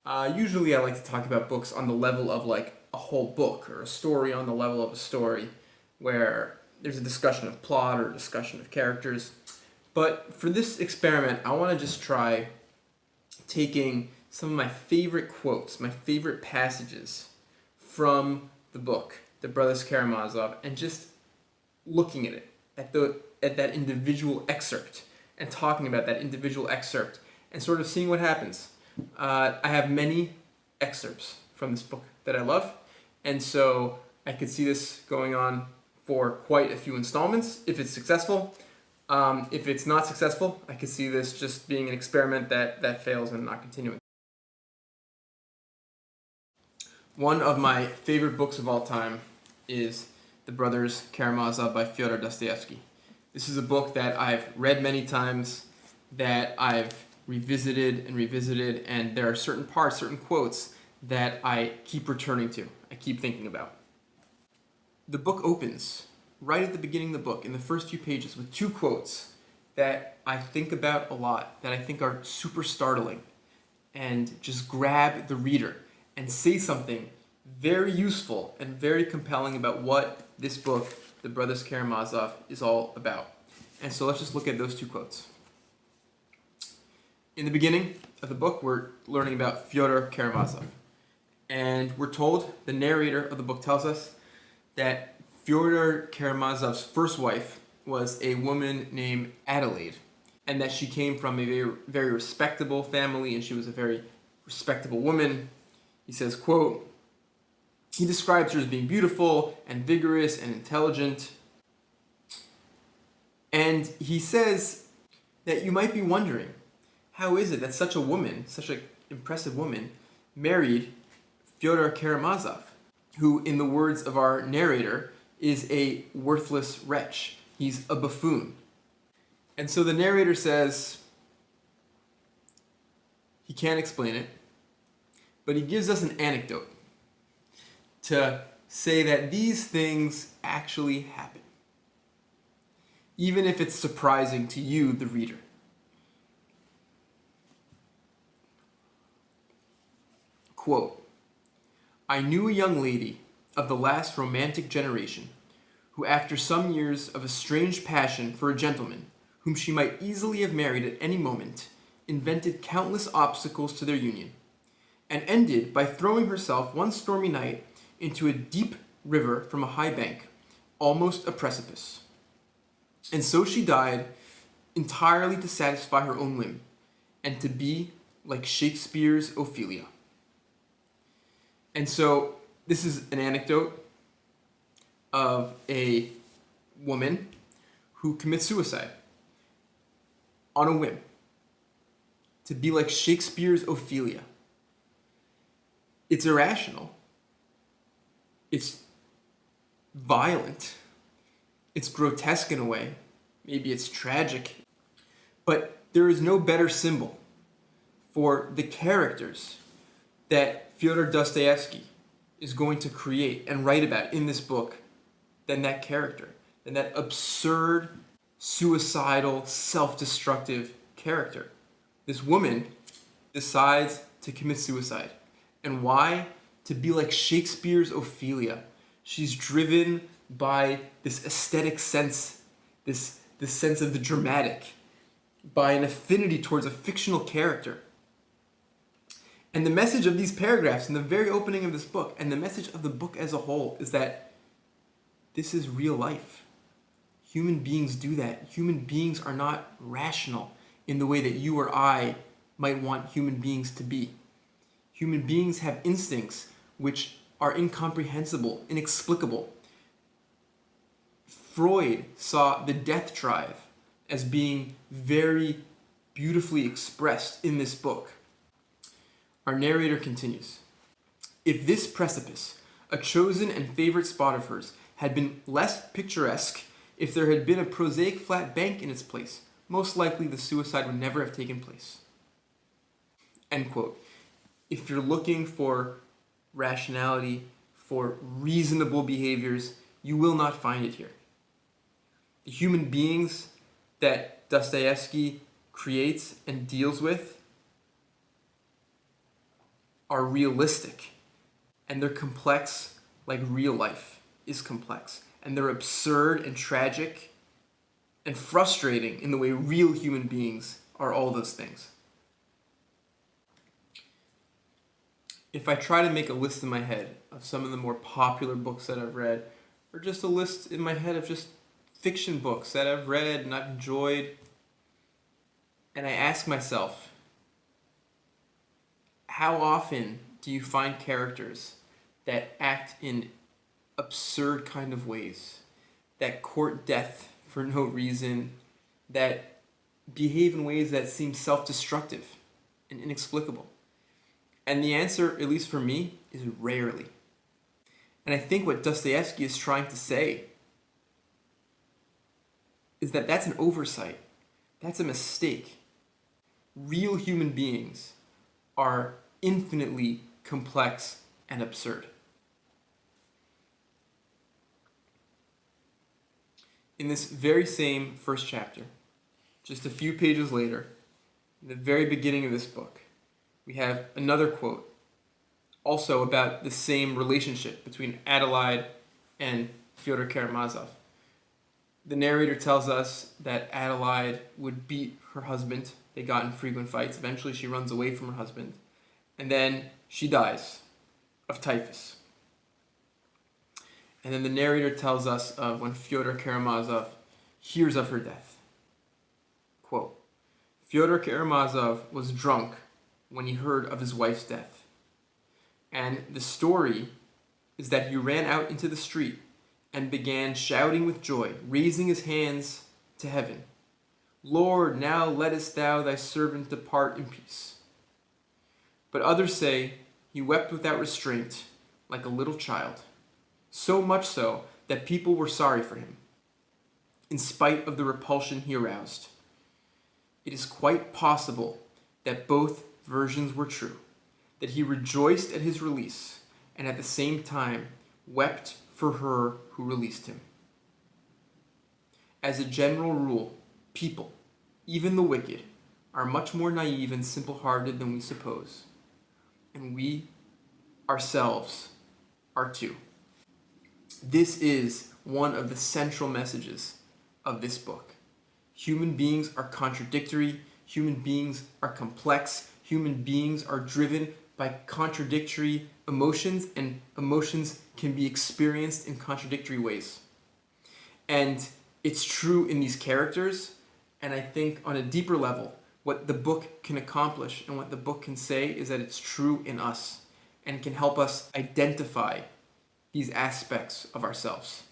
Usually I like to talk about books on the level of like a whole book or a story on the level of a story where there's a discussion of plot or a discussion of characters. But for this experiment, I want to just try taking some of my favorite quotes, my favorite passages from the book, The Brothers Karamazov, and just looking at it, at that individual excerpt, and talking about that individual excerpt, and sort of seeing what happens. I have many excerpts from this book that I love, and so I could see this going on for quite a few installments if it's successful. If it's not successful, I could see this just being an experiment that fails and not continuing. One of my favorite books of all time is The Brothers Karamazov by Fyodor Dostoevsky. This is a book that I've read many times, that I've revisited and revisited, and there are certain parts, certain quotes that I keep returning to, I keep thinking about. The book opens right at the beginning of the book, in the first few pages, with two quotes that I think about a lot, that I think are super startling, and just grab the reader and say something very useful and very compelling about what this book, The Brothers Karamazov, is all about. And so let's just look at those two quotes. In the beginning of the book, we're learning about Fyodor Karamazov. And we're told, the narrator of the book tells us, that Fyodor Karamazov's first wife was a woman named Adelaide, and that she came from a very, very respectable family, and she was a very respectable woman. He says, quote, he describes her as being beautiful and vigorous and intelligent. And he says that you might be wondering, how is it that such a woman, such an impressive woman, married Fyodor Karamazov, who, in the words of our narrator, is a worthless wretch. He's a buffoon. And so the narrator says he can't explain it, but he gives us an anecdote to say that these things actually happen, even if it's surprising to you, the reader. Quote, I knew a young lady of the last romantic generation who, after some years of a strange passion for a gentleman whom she might easily have married at any moment, invented countless obstacles to their union, and ended by throwing herself one stormy night into a deep river from a high bank, almost a precipice. And so she died entirely to satisfy her own whim, and to be like Shakespeare's Ophelia. And so this is an anecdote of a woman who commits suicide on a whim, to be like Shakespeare's Ophelia. It's irrational. It's violent. It's grotesque in a way. Maybe it's tragic. But there is no better symbol for the characters that Fyodor Dostoevsky is going to create and write about in this book than that character, than that absurd, suicidal, self-destructive character. This woman decides to commit suicide. And why? To be like Shakespeare's Ophelia. She's driven by this aesthetic sense, this sense of the dramatic, by an affinity towards a fictional character. And the message of these paragraphs in the very opening of this book, and the message of the book as a whole, is that this is real life. Human beings do that. Human beings are not rational in the way that you or I might want human beings to be. Human beings have instincts which are incomprehensible, inexplicable. Freud saw the death drive as being very beautifully expressed in this book. Our narrator continues, if this precipice, a chosen and favorite spot of hers, had been less picturesque, if there had been a prosaic flat bank in its place, most likely the suicide would never have taken place. End quote. If you're looking for rationality, for reasonable behaviors, you will not find it here. The human beings that Dostoevsky creates and deals with are realistic, and they're complex like real life is complex. And they're absurd and tragic and frustrating in the way real human beings are all those things. If I try to make a list in my head of some of the more popular books that I've read, or just a list in my head of just fiction books that I've read and I've enjoyed, and I ask myself, how often do you find characters that act in absurd kind of ways, that court death for no reason, that behave in ways that seem self-destructive and inexplicable? And the answer, at least for me, is rarely. And I think what Dostoevsky is trying to say is that that's an oversight. That's a mistake. Real human beings are infinitely complex and absurd. In this very same first chapter, just a few pages later, in the very beginning of this book, we have another quote, also about the same relationship between Adelaide and Fyodor Karamazov. The narrator tells us that Adelaide would beat her husband. They got in frequent fights. Eventually she runs away from her husband. And then she dies of typhus. And then the narrator tells us of when Fyodor Karamazov hears of her death. Quote, Fyodor Karamazov was drunk when he heard of his wife's death. And the story is that he ran out into the street and began shouting with joy, raising his hands to heaven. Lord, now lettest thou thy servant depart in peace. But others say he wept without restraint, like a little child, so much so that people were sorry for him, in spite of the repulsion he aroused. It is quite possible that both versions were true, that he rejoiced at his release and at the same time wept for her who released him. As a general rule, people, even the wicked, are much more naive and simple-hearted than we suppose. And we, ourselves, are too. This is one of the central messages of this book. Human beings are contradictory, human beings are complex, human beings are driven by contradictory emotions, and emotions can be experienced in contradictory ways. And it's true in these characters, and I think on a deeper level, what the book can accomplish and what the book can say is that it's true in us and can help us identify these aspects of ourselves.